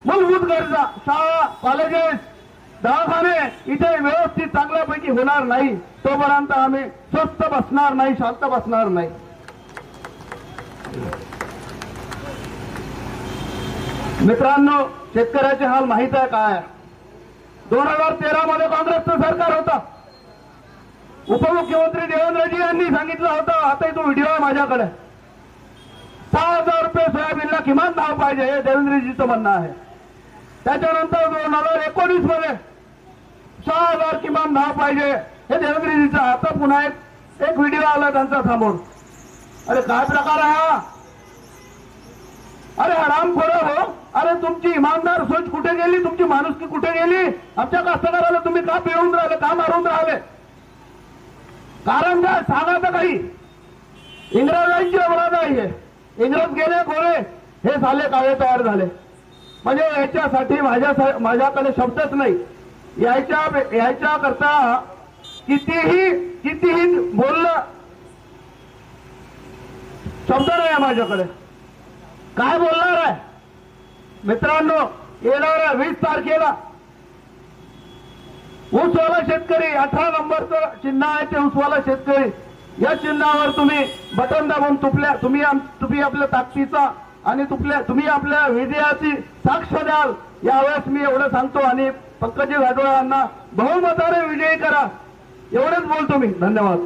मूलभूत गरजा शाळा, कॉलेजेस, दवाखाने इथे व्यवस्थित चांगल्यापैकी होणार नाही तोपर्यंत आम्ही स्वस्थ बसणार नाही, शांत बसणार नाही. मित्रांनो, शेतकऱ्याचे हाल माहित आहे काय? 2013 मध्ये काँग्रेसचं सरकार होतं. उपमुख्यमंत्री देवेंद्रजी यांनी सांगितलं होतं, आता तो व्हिडिओ आहे माझ्याकडे, 6,000 रुपये सोयाबीनला किमान भाव पाहिजे हे देवेंद्रजीचं म्हणणं आहे. त्याच्यानंतर 2019 मध्ये 6,000 किमान भाव पाहिजे हे देवेंद्रजीचा. आता पुन्हा एक व्हिडिओ आला त्यांचा समोर. अरे काय प्रकार आहे हा? अरे हरामखोर हो, अरे तुमची इमानदार सोच कुठे गेली? तुमची माणुसकी कुठे गेली? आमच्या कास्तकाराला तुम्ही का पिळून राहिले, का मारून राहिले? कारण काय सांगा तर काही. इंग्रजांची अपराध आहे. इंग्रज गेले गोरे, हे साले काळे तयार झाले. म्हणजे याच्यासाठी माझ्याकडे शब्दच नाही. याच्या करता कितीही बोललं शब्द नाही माझ्याकडे. काय बोलणार आहे मित्रांनो? येणाऱ्या 20 तारखेला ऊसवाला शेतकरी, 18 नंबरचं चिन्ह आहे ते ऊसवाला शेतकरी, या चिन्हावर तुम्ही बटन दाबून तुम्ही आपल्या ताकदीचा आणि तुम्ही आपल्या विजयाची साक्ष द्याल. यावेळेस मी एवढं सांगतो आणि पंकजी घाटोळे यांना बहुमताने विजयी करा एवढंच बोलतो मी. धन्यवाद.